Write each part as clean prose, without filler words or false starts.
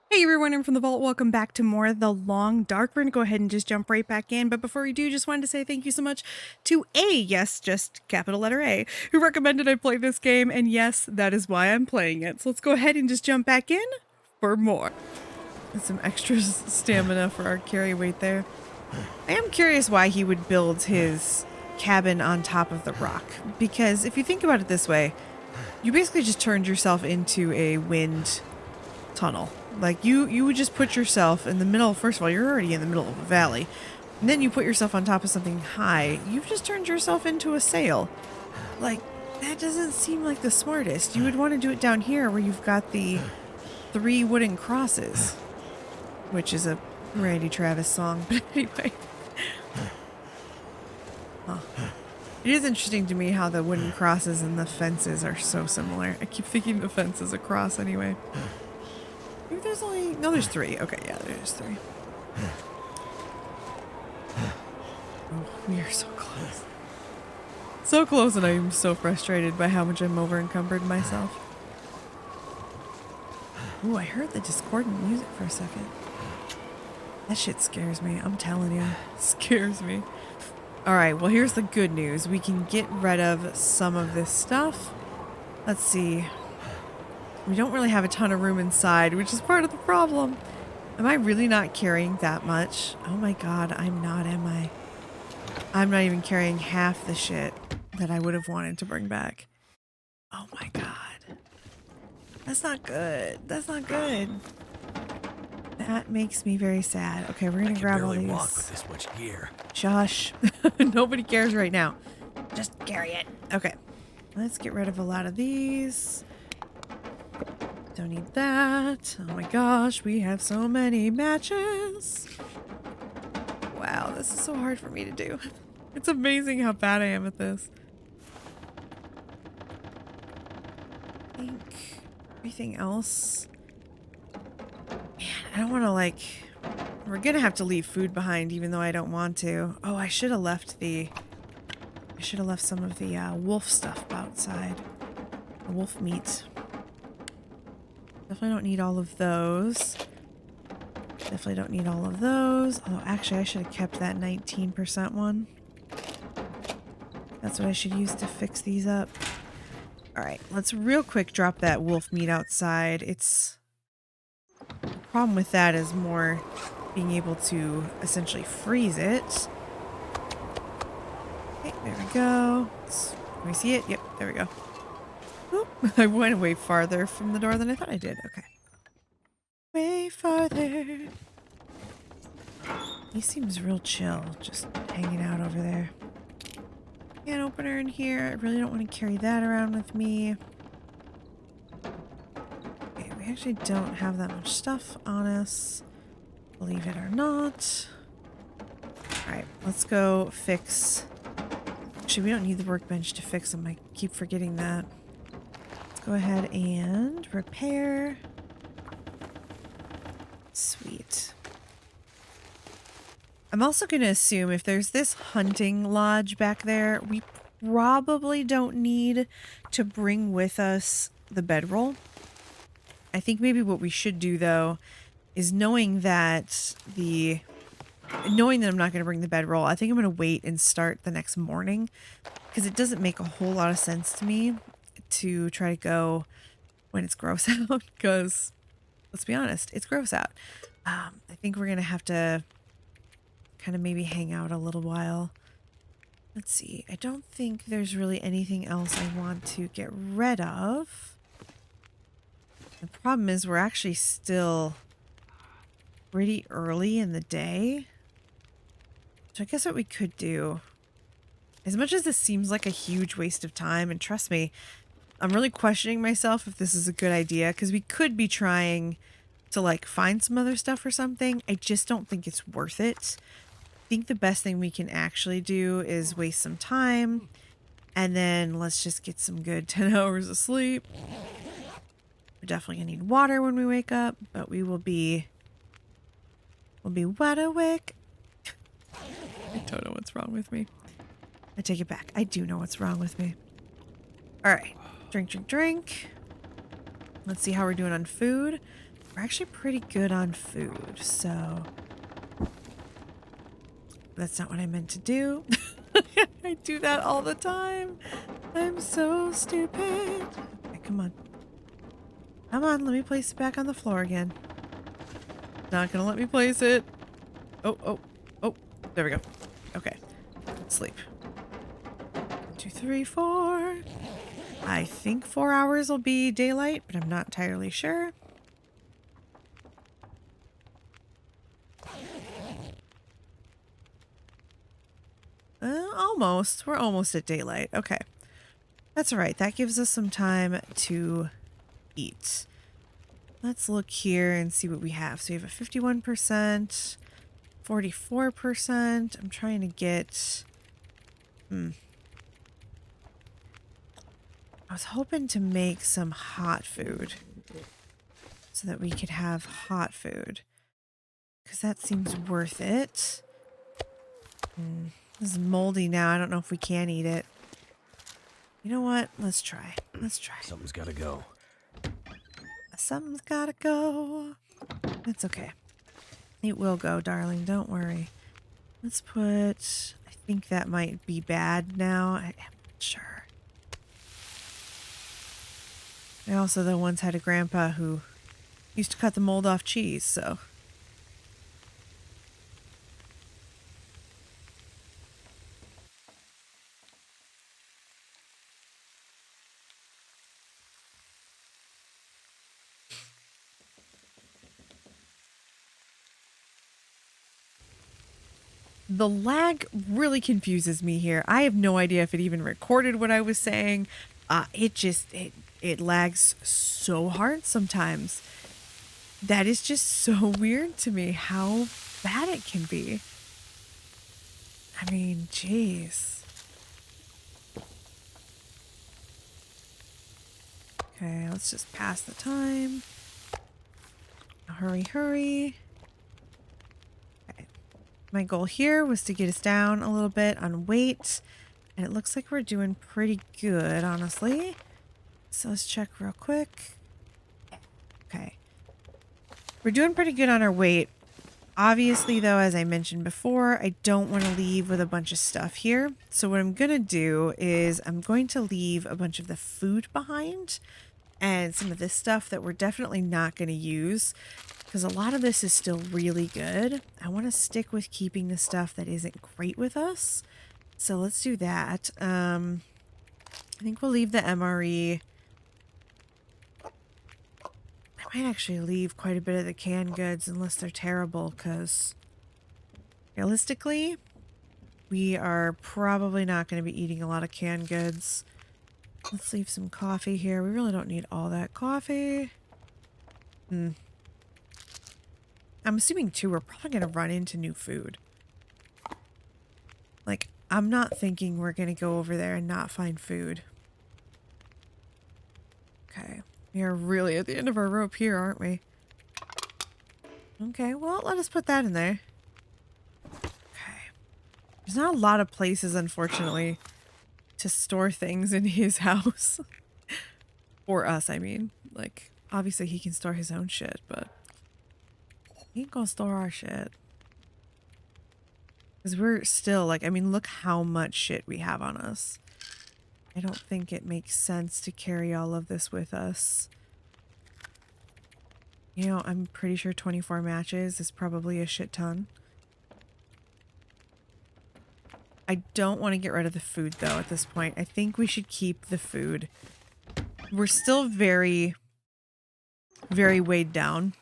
Hey everyone, I'm from the vault. Welcome back to more of The Long Dark. We're going to go ahead and just jump right back in. But before we do, just wanted to say thank you so much to yes, just capital letter A, who recommended I play this game. And yes, that is why I'm playing it. So let's go ahead and just jump back in for more. And some extra stamina for our carry weight there. I am curious why he would build his cabin on top of the rock. Because if you think about it this way, you basically just turned yourself into a wind tunnel. Like you would just put yourself in the middle. First of all, you're already in the middle of a valley, and then you put yourself on top of something high. You've just turned yourself into a sail. Like, that doesn't seem like the smartest. You would want to do it down here where you've got the 3 wooden crosses, which is a Randy Travis song. But anyway, huh. It is interesting to me how the wooden crosses and the fences are so similar. I keep thinking the fence is a cross anyway. Maybe there's only... No, there's 3. Okay, yeah, there's 3. Oh, we are so close. So close, and I'm so frustrated by how much I'm over-encumbered myself. Ooh, I heard the discordant music for a second. That shit scares me. I'm telling you. It scares me. Alright, well, here's the good news. We can get rid of some of this stuff. Let's see. We don't really have a ton of room inside, which is part of the problem. Am I really not carrying that much? Oh my god, I'm not, am I? I'm not even carrying half the shit that I would have wanted to bring back. Oh my god. That's not good. That's not good. That makes me very sad. Okay, we're gonna grab all these. Walk with this much gear. Shush. Nobody cares right now. Just carry it. Okay. Let's get rid of a lot of these. Don't need that. Oh my gosh, we have so many matches. Wow, this is so hard for me to do. It's amazing how bad I am at this. I think everything else... Man, I don't want to like... We're gonna have to leave food behind even though I don't want to. Oh, I should have left the... I should have left some of the wolf stuff outside. The wolf meat. Definitely don't need all of those. Definitely don't need all of those. Although, actually, I should have kept that 19% one. That's what I should use to fix these up. Alright, let's real quick drop that wolf meat outside. It's... The problem with that is more being able to essentially freeze it. Okay, there we go. Can we see it? Yep, there we go. Oop, I went way farther from the door than I thought I did. Okay. Way farther. He seems real chill, just hanging out over there. Can opener in here. I really don't want to carry that around with me. Okay, we actually don't have that much stuff on us. Believe it or not. Alright, let's go fix... Actually, we don't need the workbench to fix them. I keep forgetting that. Go ahead and repair. Sweet. I'm also going to assume if there's this hunting lodge back there, we probably don't need to bring with us the bedroll. I think maybe what we should do, though, is knowing that I'm not going to bring the bedroll, I think I'm going to wait and start the next morning because it doesn't make a whole lot of sense to me to try to go when it's gross out, because let's be honest, it's gross out. I think we're gonna have to kind of maybe hang out a little while. Let's see, I don't think there's really anything else I want to get rid of. The problem is we're actually still pretty early in the day, so I guess what we could do, as much as this seems like a huge waste of time, and trust me, I'm really questioning myself if this is a good idea, because we could be trying to like find some other stuff or something. I just don't think it's worth it. I think the best thing we can actually do is waste some time and then let's just get some good 10 hours of sleep. We're definitely gonna need water when we wake up, but we'll be wide awake. I don't know what's wrong with me. I take it back. I do know what's wrong with me. All right. Drink, drink, drink. Let's see how we're doing on food. we're actually pretty good on food, so that's not what I meant to do. I do that all the time. I'm so stupid. Okay, come on. Come on, let me place it back on the floor again. Not gonna let me place it. Oh, there we go. Okay, sleep. 1, 2, 3, 4. I think 4 hours will be daylight, but I'm not entirely sure. Almost. We're almost at daylight. Okay. That's all right. That gives us some time to eat. Let's look here and see what we have. So we have a 51%, 44%. I'm trying to get... I was hoping to make some hot food so that we could have hot food, because that seems worth it. This is moldy now. I don't know if we can eat it. You know what? Let's try. Let's try. Something's gotta go. Something's gotta go. It's okay. It will go, darling. Don't worry. Let's put... I think that might be bad now. I'm not sure. I also, though, once had a grandpa who used to cut the mold off cheese, so... The lag really confuses me here. I have no idea if it even recorded what I was saying. It lags so hard sometimes. That is just so weird to me how bad it can be. I mean, jeez. Okay, let's just pass the time. Hurry, hurry. My goal here was to get us down a little bit on weight, and it looks like we're doing pretty good, honestly. So let's check real quick. Okay. We're doing pretty good on our weight. Obviously, though, as I mentioned before, I don't want to leave with a bunch of stuff here. So what I'm going to do is I'm going to leave a bunch of the food behind and some of this stuff that we're definitely not going to use, because a lot of this is still really good. I want to stick with keeping the stuff that isn't great with us. So let's do that. I think we'll leave the MRE. I might actually leave quite a bit of the canned goods unless they're terrible, because realistically, we are probably not going to be eating a lot of canned goods. Let's leave some coffee here. We really don't need all that coffee. I'm assuming, too, we're probably going to run into new food. Like, I'm not thinking we're going to go over there and not find food. Okay. We are really at the end of our rope here, aren't we? Okay, well, let us put that in there. Okay. There's not a lot of places, unfortunately, to store things in his house. Or us, I mean. Like, obviously he can store his own shit, but he ain't gonna store our shit. Because we're still, like, I mean, look how much shit we have on us. I don't think it makes sense to carry all of this with us. You know, I'm pretty sure 24 matches is probably a shit ton. I don't want to get rid of the food, though, at this point. I think we should keep the food. We're still very, very weighed down.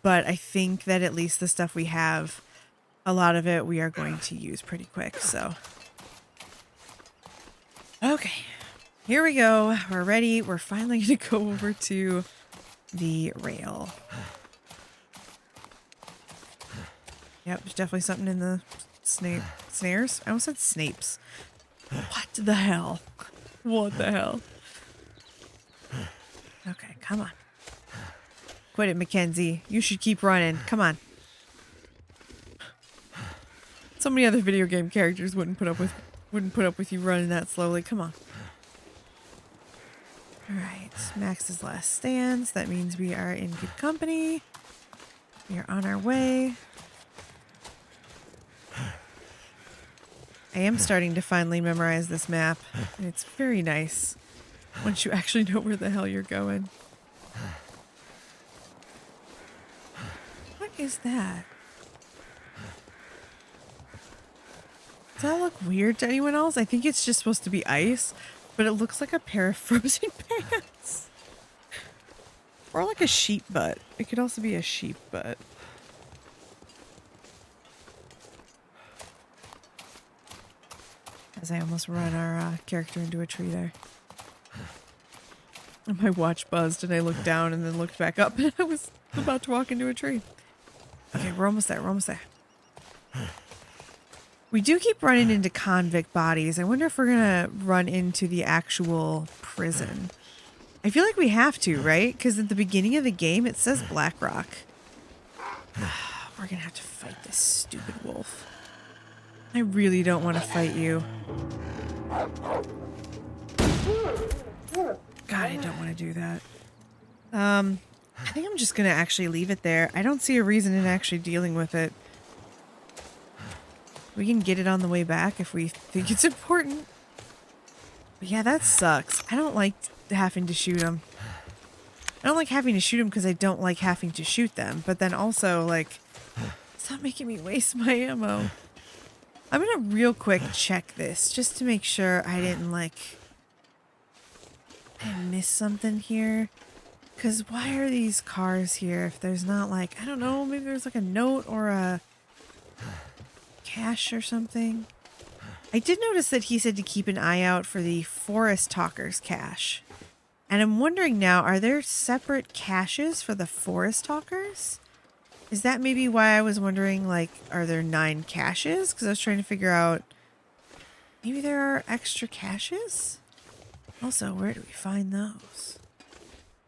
But I think that at least the stuff we have, a lot of it we are going to use pretty quick, so. Okay. Here we go. We're ready. We're finally going to go over to the rail. Yep, there's definitely something in the snares. I almost said snapes. What the hell? What the hell? Okay, come on. Quit it, Mackenzie. You should keep running. Come on. So many other video game characters wouldn't put up with you running that slowly. Come on. All right, Max's last stands. That means we are in good company. We are on our way. I am starting to finally memorize this map, and it's very nice once you actually know where the hell you're going. What is that? Does that look weird to anyone else? I think it's just supposed to be ice, but it looks like a pair of frozen pants. Or like a sheep butt. It could also be a sheep butt. As I almost run our character into a tree there. And my watch buzzed and I looked down and then looked back up and I was about to walk into a tree. Okay, we're almost there. We're almost there. We do keep running into convict bodies. I wonder if we're going to run into the actual prison. I feel like we have to, right? Because at the beginning of the game, it says Blackrock. We're going to have to fight this stupid wolf. I really don't want to fight you. God, I don't want to do that. I think I'm just going to actually leave it there. I don't see a reason in actually dealing with it. We can get it on the way back if we think it's important. But yeah, that sucks. I don't like having to shoot them. I don't like having to shoot them because I don't like having to shoot them. But then also, like, stop making me waste my ammo. I'm going to real quick check this just to make sure I didn't, like, I miss something here. Because why are these cars here if there's not, like, I don't know, maybe there's, like, a note or a cache or something. I did notice that he said to keep an eye out for the Forest Talkers cache. And I'm wondering now, are there separate caches for the Forest Talkers? Is that maybe why I was wondering, like, are there 9 caches? Because I was trying to figure out, maybe there are extra caches? Also, where do we find those?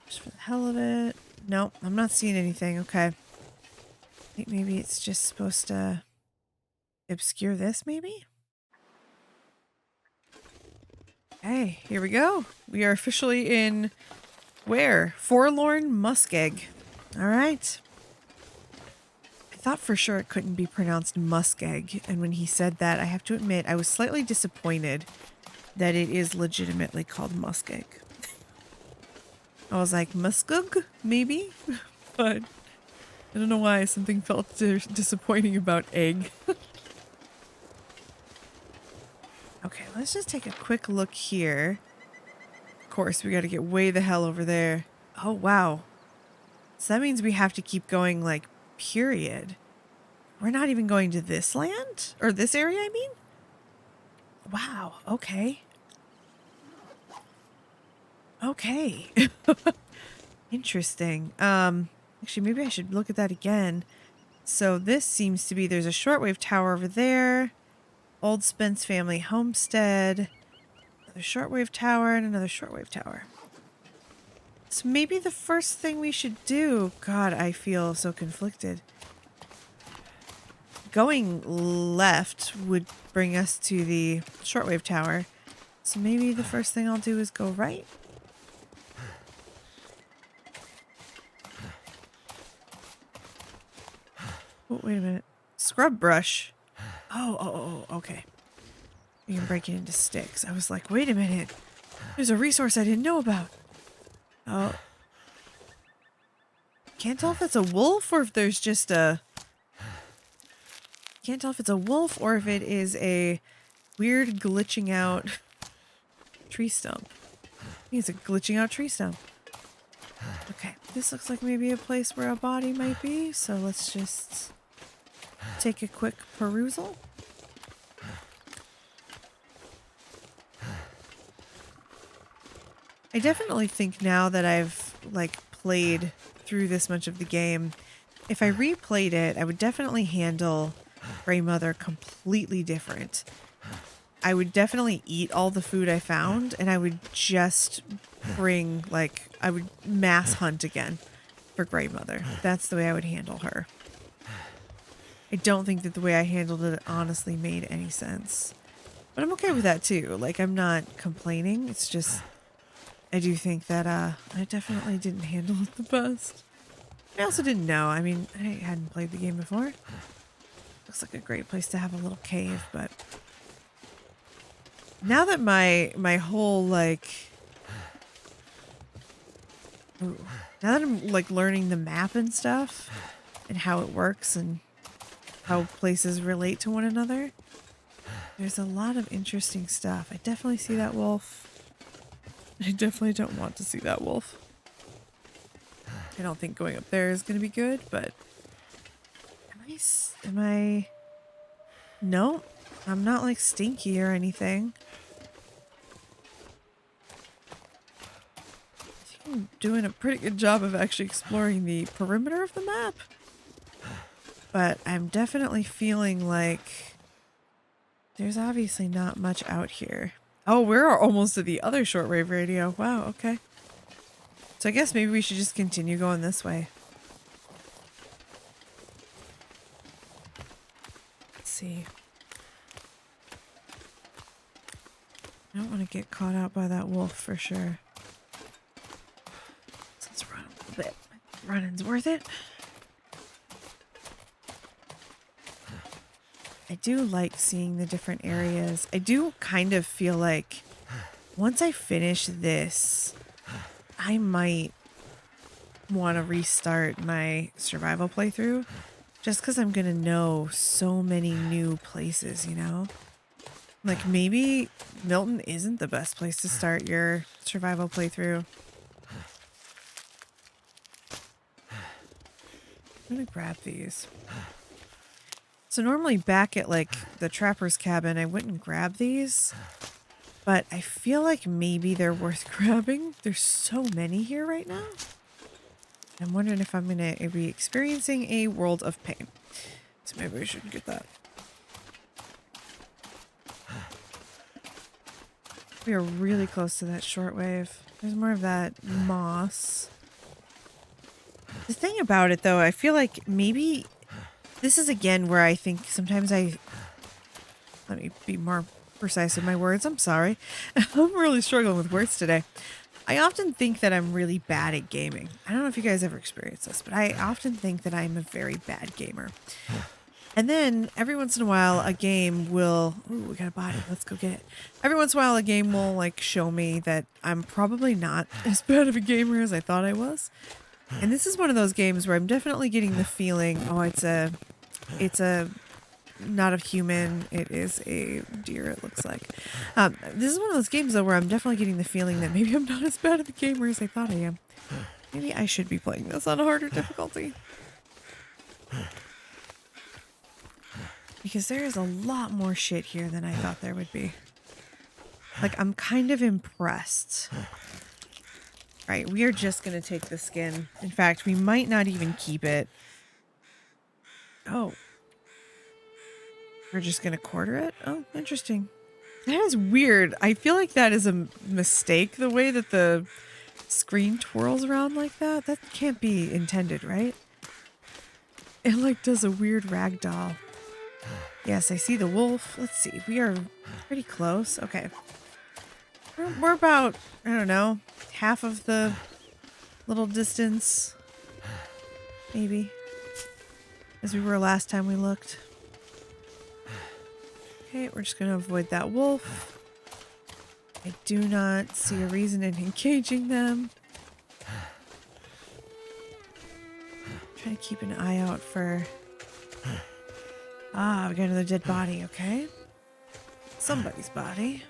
Just for the hell of it. Nope, I'm not seeing anything. Okay. I think maybe it's just supposed to obscure this, maybe? Hey, here we go. We are officially in where? Forlorn Muskeg. All right. I thought for sure it couldn't be pronounced Muskeg, and when he said that, I have to admit I was slightly disappointed that it is legitimately called Muskeg. I was like, Muskeg, maybe? But I don't know why something felt disappointing about egg. Okay, let's just take a quick look here. Of course, we got to get way the hell over there. Oh, wow. So that means we have to keep going, like, period. We're not even going to this land? Or this area, I mean? Wow, okay. Okay. Interesting. Actually, maybe I should look at that again. So this seems to be, there's a shortwave tower over there. Old Spence family homestead. Another shortwave tower and another shortwave tower. So maybe the first thing we should do... God, I feel so conflicted. Going left would bring us to the shortwave tower. So maybe the first thing I'll do is go right. Oh, wait a minute. Scrub brush. Oh, okay. You can break it into sticks. I was like, wait a minute. There's a resource I didn't know about. Oh. Can't tell if it's a wolf or if there's just a... Can't tell if it's a wolf or if it is a weird glitching out tree stump. I think it's a glitching out tree stump. Okay, this looks like maybe a place where a body might be, so let's just take a quick perusal. I definitely think now that I've, like, played through this much of the game, if I replayed it, I would definitely handle Grey Mother completely different. I would definitely eat all the food I found, and I would just bring, like, I would mass hunt again for Grey Mother. That's the way I would handle her. I don't think that the way I handled it honestly made any sense. But I'm okay with that too. Like, I'm not complaining. It's just, I do think that I definitely didn't handle it the best. I also didn't know. I mean, I hadn't played the game before. Looks like a great place to have a little cave, but now that my whole like ooh, now that I'm like learning the map and stuff and how it works and how places relate to one another, there's a lot of interesting stuff. I definitely see that wolf. I definitely don't want to see that wolf. I don't think going up there is going to be good, but am I, no, I'm not like stinky or anything. I think I'm doing a pretty good job of actually exploring the perimeter of the map, but I'm definitely feeling like there's obviously not much out here. Oh, we're almost to the other shortwave radio. Wow, okay. So I guess maybe we should just continue going this way. Let's see. I don't want to get caught out by that wolf for sure. So let's run a little bit. Running's worth it. I do like seeing the different areas. I do kind of feel like once I finish this, I might want to restart my survival playthrough just because I'm going to know so many new places, you know? Like maybe Milton isn't the best place to start your survival playthrough. I'm going to grab these. So normally back at like the trapper's cabin, I wouldn't grab these, but I feel like maybe they're worth grabbing. There's so many here right now. I'm wondering if I'm going to be experiencing a world of pain. So maybe we shouldn't get that. We are really close to that shortwave. There's more of that moss. The thing about it though, I feel like maybe this is again where I think sometimes let me be more precise in my words. I'm sorry. I'm really struggling with words today. I often think that I'm really bad at gaming. I don't know if you guys ever experienced this, but I often think that I'm a very bad gamer. And then every once in a while a game will, ooh, we got a body. Let's go get it. Every once in a while a game will like show me that I'm probably not as bad of a gamer as I thought I was. And this is one of those games where I'm definitely getting the feeling, oh, it's a not a human, it is a deer, it looks like. This is one of those games though where I'm definitely getting the feeling that maybe I'm not as bad of a gamer as I thought I am. Maybe I should be playing this on a harder difficulty. Because there is a lot more shit here than I thought there would be. Like, I'm kind of impressed. Alright, we are just going to take the skin. In fact, we might not even keep it. Oh. We're just going to quarter it? Oh, interesting. That is weird. I feel like that is a mistake, the way that the screen twirls around like that. That can't be intended, right? It like does a weird ragdoll. Yes, I see the wolf. Let's see. We are pretty close. Okay. We're about, I don't know, half of the little distance, maybe, as we were last time we looked. Okay, we're just going to avoid that wolf. I do not see a reason in engaging them. Try to keep an eye out for... Ah, we got another dead body, okay. Somebody's body.